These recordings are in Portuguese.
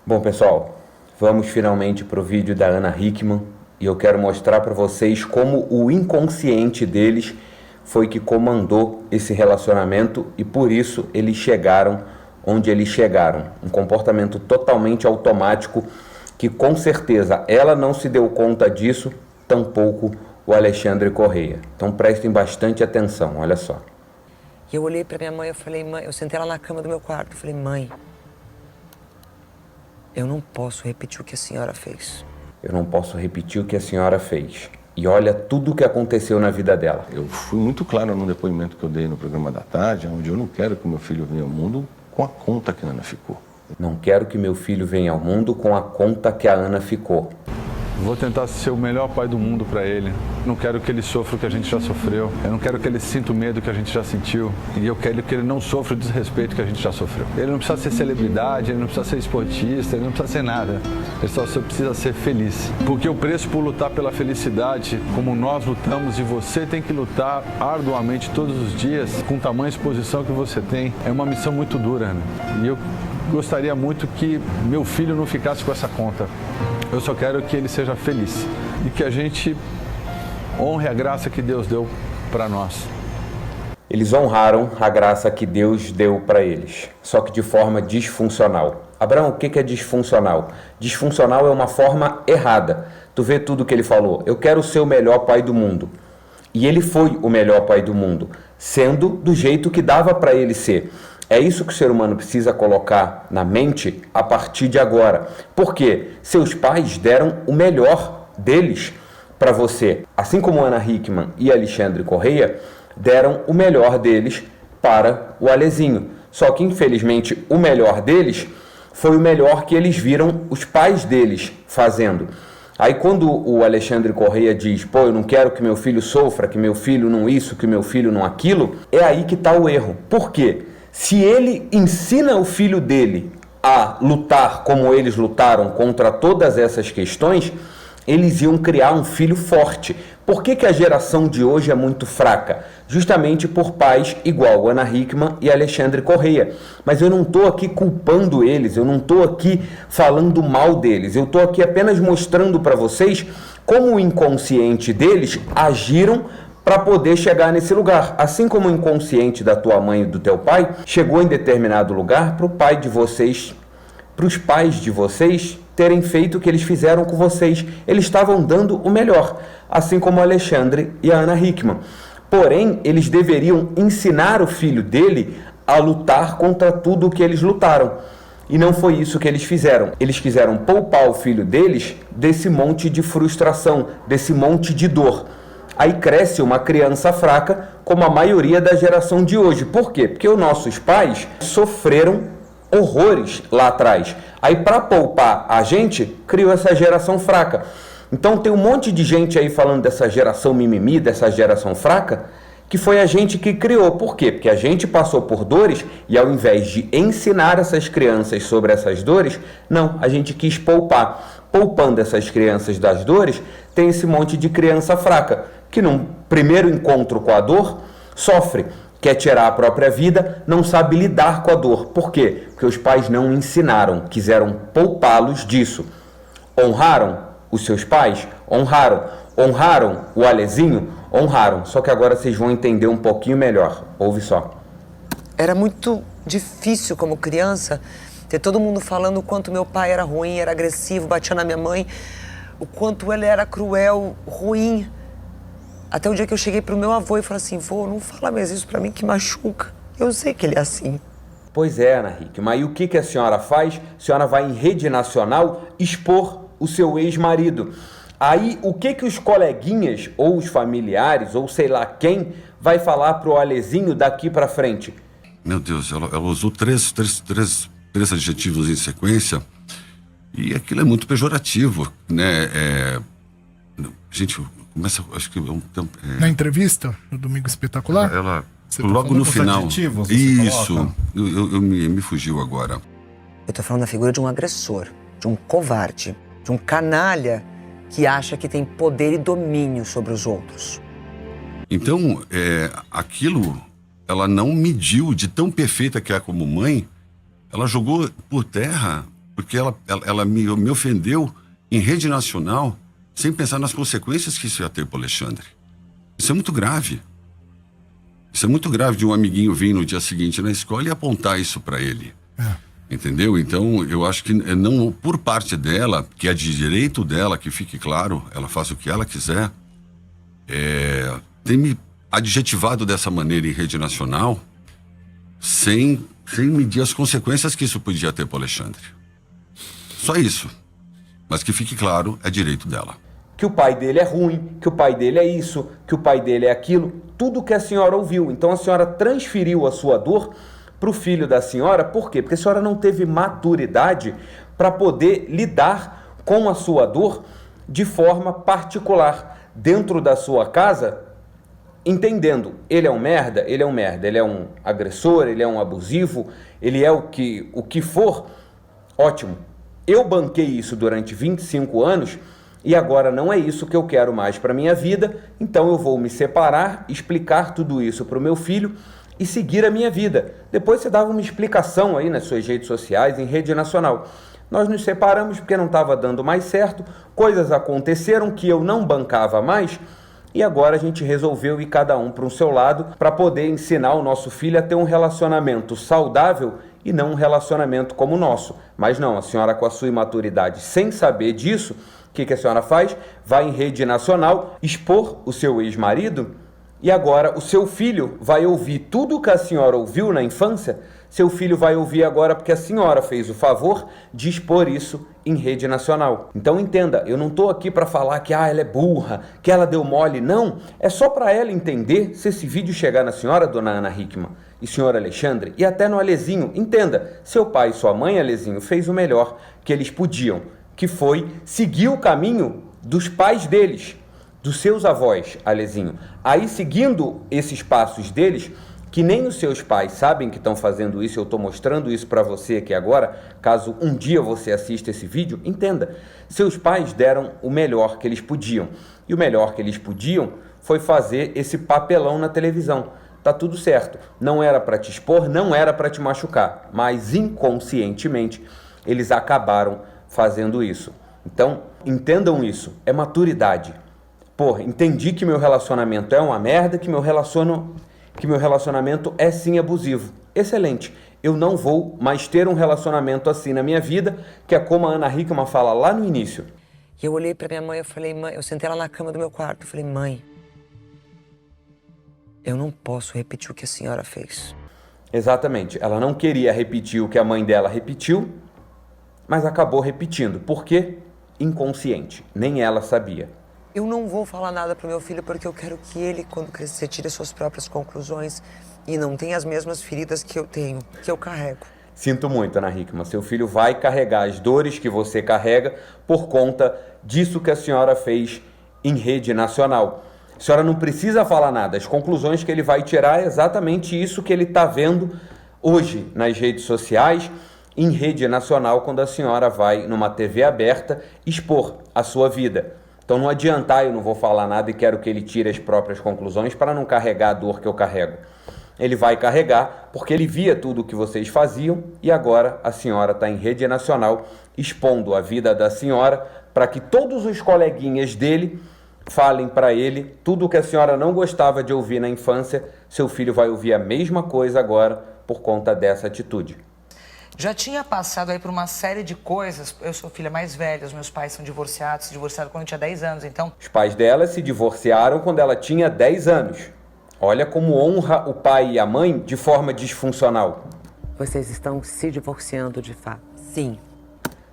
Bom, pessoal, vamos finalmente para o vídeo da Ana Hickman e eu quero mostrar para vocês como o inconsciente deles foi que comandou esse relacionamento e por isso eles chegaram onde eles chegaram. Um comportamento totalmente automático que com certeza ela não se deu conta disso, tampouco o Alexandre Correia. Então prestem bastante atenção, olha só. E eu olhei para minha mãe, eu falei, mãe, eu sentei lá na cama do meu quarto, eu falei, mãe, eu não posso repetir o que a senhora fez. Eu não posso repetir o que a senhora fez. E olha tudo o que aconteceu na vida dela. Eu fui muito claro no depoimento que eu dei no programa da tarde, onde eu não quero que meu filho venha ao mundo com a conta que a Ana ficou. Não quero que meu filho venha ao mundo com a conta que a Ana ficou. Vou tentar ser o melhor pai do mundo para ele. Não quero que ele sofra o que a gente já sofreu. Eu não quero que ele sinta o medo que a gente já sentiu. E eu quero que ele não sofra o desrespeito que a gente já sofreu. Ele não precisa ser celebridade, ele não precisa ser esportista, ele não precisa ser nada. Ele só precisa ser feliz. Porque o preço por lutar pela felicidade, como nós lutamos e você tem que lutar arduamente todos os dias, com tamanha exposição que você tem, é uma missão muito dura, né? E eu gostaria muito que meu filho não ficasse com essa conta. Eu só quero que ele seja feliz e que a gente honre a graça que Deus deu para nós. Eles honraram a graça que Deus deu para eles, só que de forma disfuncional. Abraão, o que é disfuncional? Disfuncional é uma forma errada. Tu vê tudo que ele falou. Eu quero ser o melhor pai do mundo. E ele foi o melhor pai do mundo, sendo do jeito que dava para ele ser. É isso que o ser humano precisa colocar na mente a partir de agora. Porque seus pais deram o melhor deles para você. Assim como Ana Hickman e Alexandre Correia deram o melhor deles para o Alezinho. Só que, infelizmente, o melhor deles foi o melhor que eles viram os pais deles fazendo. Aí quando o Alexandre Correia diz, pô, eu não quero que meu filho sofra, que meu filho não isso, que meu filho não aquilo, é aí que está o erro. Por quê? Se ele ensina o filho dele a lutar como eles lutaram contra todas essas questões, eles iam criar um filho forte. Por que a geração de hoje é muito fraca? Justamente por pais igual Ana Hickman e Alexandre Correia. Mas eu não estou aqui culpando eles, eu não estou aqui falando mal deles, eu estou aqui apenas mostrando para vocês como o inconsciente deles agiram para poder chegar nesse lugar. Assim como o inconsciente da tua mãe e do teu pai chegou em determinado lugar para o pai de vocês, para os pais de vocês terem feito o que eles fizeram com vocês. Eles estavam dando o melhor, assim como o Alexandre e a Ana Hickman. Porém, eles deveriam ensinar o filho dele a lutar contra tudo o que eles lutaram. E não foi isso que eles fizeram. Eles quiseram poupar o filho deles desse monte de frustração, desse monte de dor. Aí cresce uma criança fraca, como a maioria da geração de hoje. Por quê? Porque os nossos pais sofreram horrores lá atrás. Aí, para poupar a gente, criou essa geração fraca. Então tem um monte de gente aí falando dessa geração mimimi, dessa geração fraca, que foi a gente que criou. Por quê? Porque a gente passou por dores e ao invés de ensinar essas crianças sobre essas dores, não, a gente quis poupar. Poupando essas crianças das dores, tem esse monte de criança fraca, que num primeiro encontro com a dor, sofre, quer tirar a própria vida, não sabe lidar com a dor. Por quê? Porque os pais não ensinaram, quiseram poupá-los disso. Honraram os seus pais? Honraram. Honraram o Alezinho? Honraram. Só que agora vocês vão entender um pouquinho melhor. Ouve só. Era muito difícil como criança ter todo mundo falando o quanto meu pai era ruim, era agressivo, batia na minha mãe, o quanto ele era cruel, ruim. Até o dia que eu cheguei pro meu avô e falei assim, vô, não fala mais isso pra mim que machuca. Eu sei que ele é assim. Pois é, Ana Hickman. E o que a senhora faz? A senhora vai em rede nacional expor o seu ex-marido. Aí, o que os coleguinhas, ou os familiares, ou sei lá quem, vai falar pro Alezinho daqui pra frente? Meu Deus, ela usou três adjetivos em sequência e aquilo é muito pejorativo, né? Gente, começa, acho que na entrevista no Domingo Espetacular, ela você tá logo no final. Isso, eu me fugiu agora. Eu tô falando da figura de um agressor, de um covarde, de um canalha que acha que tem poder e domínio sobre os outros. Então, aquilo, ela não mediu, de tão perfeita que é como mãe, ela jogou por terra porque ela me ofendeu em rede nacional sem pensar nas consequências que isso ia ter para o Alexandre. Isso é muito grave. Isso é muito grave de um amiguinho vir no dia seguinte na escola e apontar isso para ele. Entendeu? Então, eu acho que não, por parte dela, que é de direito dela, que fique claro, ela faz o que ela quiser, tem me adjetivado dessa maneira em rede nacional, sem medir as consequências que isso podia ter para o Alexandre. Só isso. Mas que fique claro, é direito dela. Que o pai dele é ruim, que o pai dele é isso, que o pai dele é aquilo, tudo que a senhora ouviu. Então a senhora transferiu a sua dor para o filho da senhora, por quê? Porque a senhora não teve maturidade para poder lidar com a sua dor de forma particular, dentro da sua casa, entendendo, ele é um merda, ele é um agressor, ele é um abusivo, ele é o que for, ótimo. Eu banquei isso durante 25 anos e agora não é isso que eu quero mais para minha vida, então eu vou me separar, explicar tudo isso para o meu filho e seguir a minha vida. Depois você dava uma explicação aí nas suas redes sociais, em rede nacional. Nós nos separamos porque não estava dando mais certo, coisas aconteceram que eu não bancava mais e agora a gente resolveu ir cada um para o seu lado para poder ensinar o nosso filho a ter um relacionamento saudável e não um relacionamento como o nosso. Mas não, a senhora com a sua imaturidade, sem saber disso, o que a senhora faz? Vai em rede nacional expor o seu ex-marido e agora o seu filho vai ouvir tudo que a senhora ouviu na infância, seu filho vai ouvir agora porque a senhora fez o favor de expor isso em rede nacional. Então entenda, eu não estou aqui para falar que ela é burra, que ela deu mole, não. É só para ela entender, se esse vídeo chegar na senhora, dona Ana Hickman, e senhor Alexandre, e até no Alezinho, entenda, seu pai e sua mãe, Alezinho, fez o melhor que eles podiam, que foi seguir o caminho dos pais deles, dos seus avós, Alezinho. Aí, seguindo esses passos deles, que nem os seus pais sabem que estão fazendo isso, eu estou mostrando isso para você aqui agora, caso um dia você assista esse vídeo, entenda, seus pais deram o melhor que eles podiam. E o melhor que eles podiam foi fazer esse papelão na televisão. Tá tudo certo, não era para te expor, não era para te machucar, mas inconscientemente eles acabaram fazendo isso. Então, entendam isso, é maturidade. Porra, entendi que meu relacionamento é uma merda, que meu relacionamento é sim abusivo. Excelente, eu não vou mais ter um relacionamento assim na minha vida, que é como a Ana Hickman fala lá no início. E eu olhei pra minha mãe, eu falei, mãe, eu sentei lá na cama do meu quarto, eu falei, mãe, eu não posso repetir o que a senhora fez. Exatamente, ela não queria repetir o que a mãe dela repetiu, mas acabou repetindo. Por quê? Inconsciente, nem ela sabia. Eu não vou falar nada pro meu filho porque eu quero que ele, quando crescer, tire suas próprias conclusões e não tenha as mesmas feridas que eu tenho, que eu carrego. Sinto muito, Ana Hickman, seu filho vai carregar as dores que você carrega por conta disso que a senhora fez em rede nacional. A senhora não precisa falar nada, as conclusões que ele vai tirar é exatamente isso que ele está vendo hoje nas redes sociais, em rede nacional, quando a senhora vai numa TV aberta expor a sua vida. Então não adianta, eu não vou falar nada e quero que ele tire as próprias conclusões para não carregar a dor que eu carrego. Ele vai carregar porque ele via tudo o que vocês faziam e agora a senhora está em rede nacional expondo a vida da senhora para que todos os coleguinhas dele falem para ele tudo o que a senhora não gostava de ouvir na infância. Seu filho vai ouvir a mesma coisa agora por conta dessa atitude. Já tinha passado aí por uma série de coisas. Eu sou filha mais velha, os meus pais são divorciados, se divorciaram quando eu tinha 10 anos, então... Os pais dela se divorciaram quando ela tinha 10 anos. Olha como honra o pai e a mãe de forma disfuncional. Vocês estão se divorciando de fato? Sim.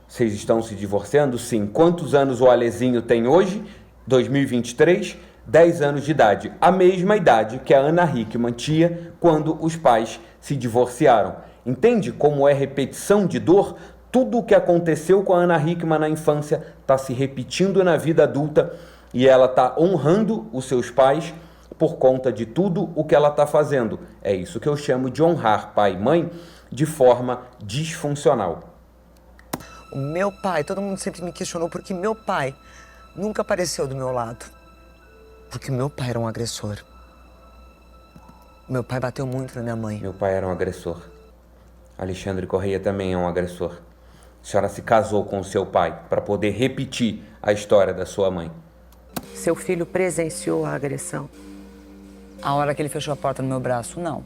Vocês estão se divorciando? Sim. Quantos anos o Alezinho tem hoje? 2023, 10 anos de idade. A mesma idade que a Ana Hickman tinha quando os pais se divorciaram. Entende como é repetição de dor? Tudo o que aconteceu com a Ana Hickman na infância está se repetindo na vida adulta e ela está honrando os seus pais por conta de tudo o que ela está fazendo. É isso que eu chamo de honrar pai e mãe de forma disfuncional. O meu pai, todo mundo sempre me questionou porque meu pai nunca apareceu do meu lado. Porque meu pai era um agressor. Meu pai bateu muito na minha mãe. Meu pai era um agressor. Alexandre Correia também é um agressor. a senhora se casou com o seu pai para poder repetir a história da sua mãe? Seu filho presenciou a agressão? A hora que ele fechou a porta no meu braço, não.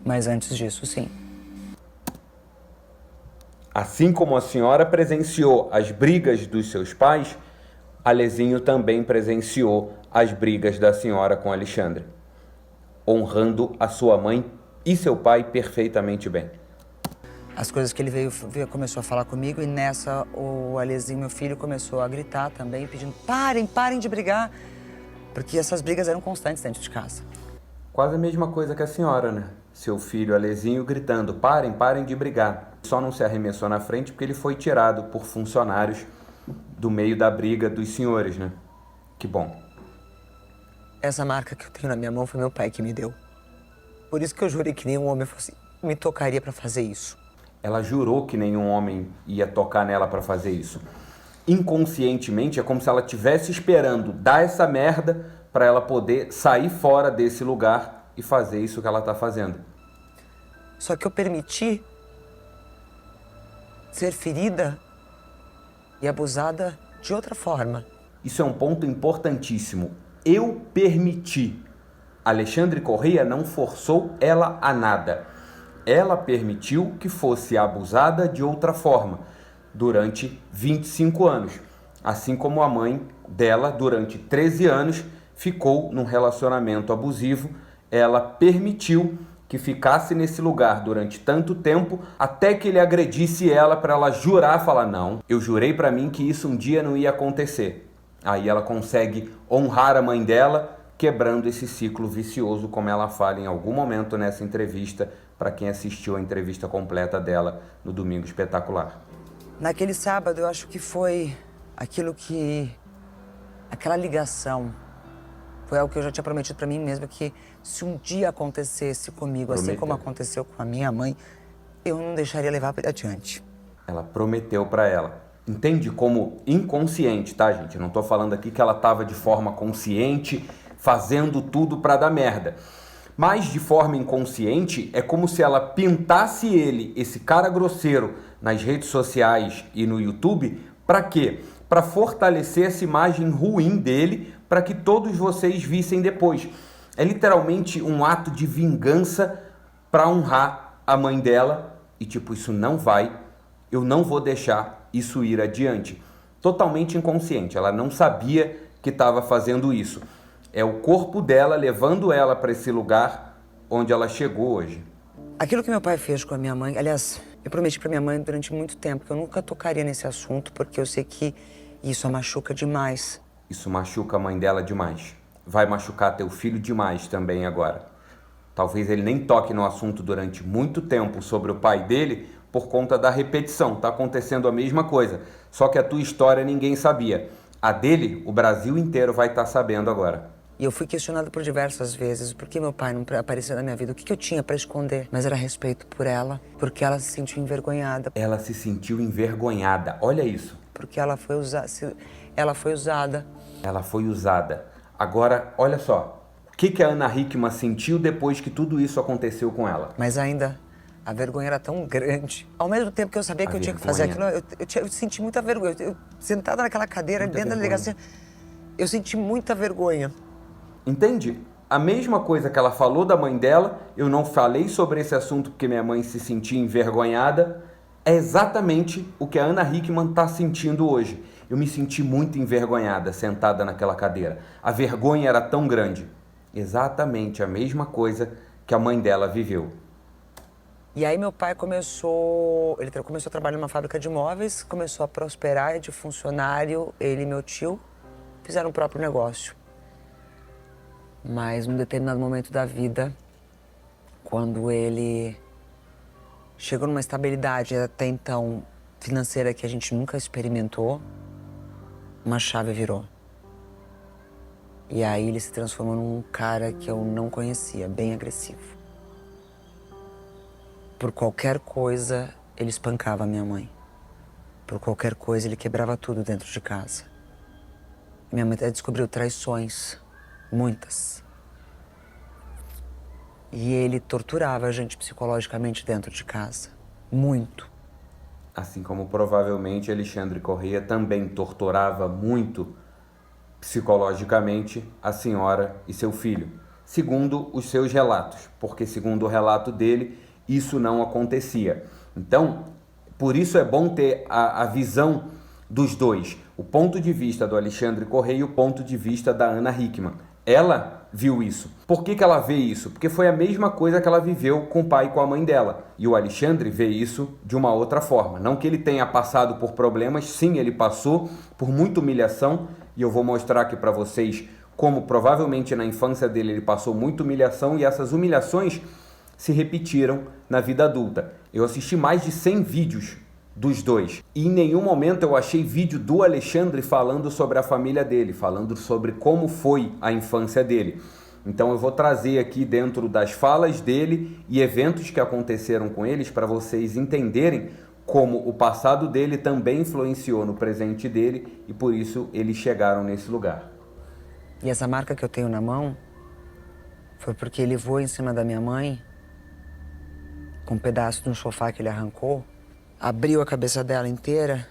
Mas antes disso, sim. Assim como a senhora presenciou as brigas dos seus pais, Alezinho também presenciou as brigas da senhora com Alexandre, honrando a sua mãe e seu pai perfeitamente bem. As coisas que ele começou a falar comigo, e nessa o Alezinho, meu filho, começou a gritar também, pedindo: parem de brigar. Porque essas brigas eram constantes dentro de casa. Quase a mesma coisa que a senhora, né? Seu filho Alezinho gritando: parem de brigar. Só não se arremessou na frente porque ele foi tirado por funcionários do meio da briga dos senhores, né? Que bom. Essa marca que eu tenho na minha mão foi meu pai que me deu. Por isso que eu jurei que nenhum homem me tocaria pra fazer isso. Ela jurou que nenhum homem ia tocar nela pra fazer isso. Inconscientemente, é como se ela estivesse esperando dar essa merda pra ela poder sair fora desse lugar e fazer isso que ela tá fazendo. Só que eu permiti ser ferida e abusada de outra forma. Isso é um ponto importantíssimo. Eu permiti. Alexandre Correia não forçou ela a nada. Ela permitiu que fosse abusada de outra forma durante 25 anos. Assim como a mãe dela, durante 13 anos, ficou num relacionamento abusivo. Ela permitiu que ficasse nesse lugar durante tanto tempo, até que ele agredisse ela para ela jurar, falar: não, eu jurei para mim que isso um dia não ia acontecer. Aí ela consegue honrar a mãe dela, quebrando esse ciclo vicioso, como ela fala em algum momento nessa entrevista, para quem assistiu a entrevista completa dela no Domingo Espetacular. Naquele sábado, eu acho que foi aquela ligação. Foi algo que eu já tinha prometido para mim mesma, que se um dia acontecesse comigo, assim como aconteceu com a minha mãe, eu não deixaria levar adiante. Ela prometeu para ela. Entende como inconsciente, tá, gente? Eu não tô falando aqui que ela tava de forma consciente, fazendo tudo para dar merda. Mas de forma inconsciente, é como se ela pintasse ele, esse cara grosseiro, nas redes sociais e no YouTube, para quê? Para fortalecer essa imagem ruim dele, para que todos vocês vissem depois. É literalmente um ato de vingança para honrar a mãe dela e tipo, isso não vai, eu não vou deixar isso ir adiante. Totalmente inconsciente, ela não sabia que estava fazendo isso. É o corpo dela levando ela para esse lugar onde ela chegou hoje. Aquilo que meu pai fez com a minha mãe, aliás, eu prometi para minha mãe durante muito tempo que eu nunca tocaria nesse assunto, porque eu sei que isso a machuca demais. Isso machuca a mãe dela demais. Vai machucar teu filho demais também agora. Talvez ele nem toque no assunto durante muito tempo sobre o pai dele por conta da repetição. Tá acontecendo a mesma coisa. Só que a tua história ninguém sabia. A dele, o Brasil inteiro vai estar sabendo agora. E eu fui questionada por diversas vezes por que meu pai não apareceu na minha vida, o que eu tinha para esconder. Mas era respeito por ela, porque ela se sentiu envergonhada. Ela se sentiu envergonhada. Olha isso. Porque ela foi usada. Ela foi usada. Ela foi usada. Agora, olha só. O que a Ana Hickman sentiu depois que tudo isso aconteceu com ela? Mas ainda, a vergonha era tão grande. Ao mesmo tempo que eu sabia que eu tinha que fazer aquilo, eu senti muita vergonha. Eu sentada naquela cadeira, dentro da delegacia, eu senti muita vergonha. Entende? A mesma coisa que ela falou da mãe dela, eu não falei sobre esse assunto porque minha mãe se sentia envergonhada, é exatamente o que a Ana Hickman está sentindo hoje. Eu me senti muito envergonhada sentada naquela cadeira. A vergonha era tão grande. Exatamente a mesma coisa que a mãe dela viveu. E aí meu pai começou a trabalhar numa fábrica de móveis, começou a prosperar de funcionário, ele e meu tio fizeram o próprio negócio. Mas num determinado momento da vida, quando ele chegou numa estabilidade até então financeira que a gente nunca experimentou, uma chave virou. E aí ele se transformou num cara que eu não conhecia, bem agressivo. Por qualquer coisa, ele espancava a minha mãe. Por qualquer coisa, ele quebrava tudo dentro de casa. Minha mãe até descobriu traições, muitas. E ele torturava a gente psicologicamente dentro de casa, muito. Assim como provavelmente Alexandre Correia também torturava muito psicologicamente a senhora e seu filho, segundo os seus relatos, porque segundo o relato dele, isso não acontecia. Então, por isso é bom ter a visão dos dois, o ponto de vista do Alexandre Correia e o ponto de vista da Ana Hickman. Ela viu isso. Por que ela vê isso? Porque foi a mesma coisa que ela viveu com o pai e com a mãe dela. E o Alexandre vê isso de uma outra forma. Não que ele tenha passado por problemas, sim, ele passou por muita humilhação, e eu vou mostrar aqui para vocês como provavelmente na infância dele ele passou muita humilhação, e essas humilhações se repetiram na vida adulta. Eu assisti mais de 100 vídeos dos dois, e em nenhum momento eu achei vídeo do Alexandre falando sobre a família dele, falando sobre como foi a infância dele. Então eu vou trazer aqui dentro das falas dele e eventos que aconteceram com eles para vocês entenderem como o passado dele também influenciou no presente dele, e por isso eles chegaram nesse lugar. E essa marca que eu tenho na mão foi porque ele voou em cima da minha mãe com um pedaço de um sofá que ele arrancou, abriu a cabeça dela inteira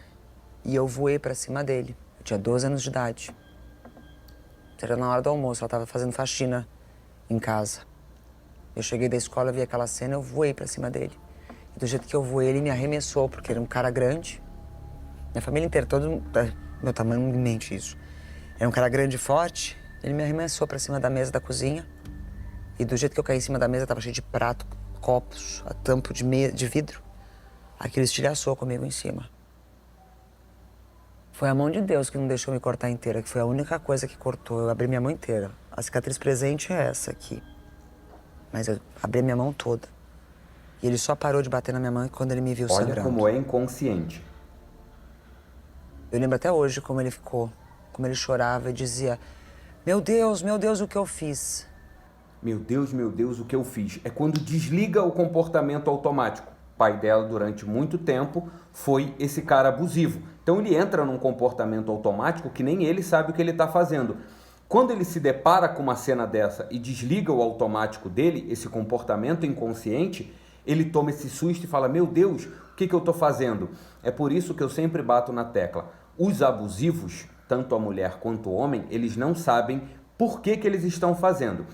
e eu voei pra cima dele. Eu tinha 12 anos de idade. Era na hora do almoço, ela tava fazendo faxina em casa. Eu cheguei da escola, vi aquela cena, eu voei pra cima dele. E do jeito que eu voei, ele me arremessou, porque era um cara grande. Minha família inteira, todo meu tamanho, não mente isso. Era um cara grande e forte, ele me arremessou pra cima da mesa da cozinha. E do jeito que eu caí em cima da mesa, tava cheio de prato, copos, a tampo de vidro. Aquilo estilhaçou comigo em cima. Foi a mão de Deus que não deixou me cortar inteira, que foi a única coisa que cortou. Eu abri minha mão inteira. A cicatriz presente é essa aqui. Mas eu abri minha mão toda. E ele só parou de bater na minha mão quando ele me viu sangrando. Olha como é inconsciente. Eu lembro até hoje como ele ficou, como ele chorava e dizia: meu Deus, o que eu fiz? Meu Deus, o que eu fiz? É quando desliga o comportamento automático. O pai dela, durante muito tempo, foi esse cara abusivo. Então ele entra num comportamento automático que nem ele sabe o que ele está fazendo. Quando ele se depara com uma cena dessa e desliga o automático dele, esse comportamento inconsciente, ele toma esse susto e fala: meu Deus, o que eu estou fazendo? É por isso que eu sempre bato na tecla. Os abusivos, tanto a mulher quanto o homem, eles não sabem por que eles estão fazendo.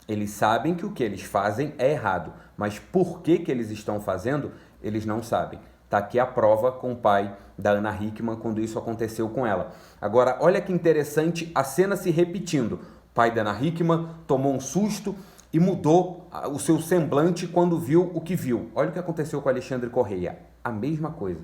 Eles sabem que o que eles fazem é errado, mas por que eles estão fazendo, eles não sabem. Tá aqui a prova com o pai da Ana Hickman quando isso aconteceu com ela. Agora, olha que interessante a cena se repetindo. O pai da Ana Hickman tomou um susto e mudou o seu semblante quando viu o que viu. Olha o que aconteceu com Alexandre Correia. A mesma coisa.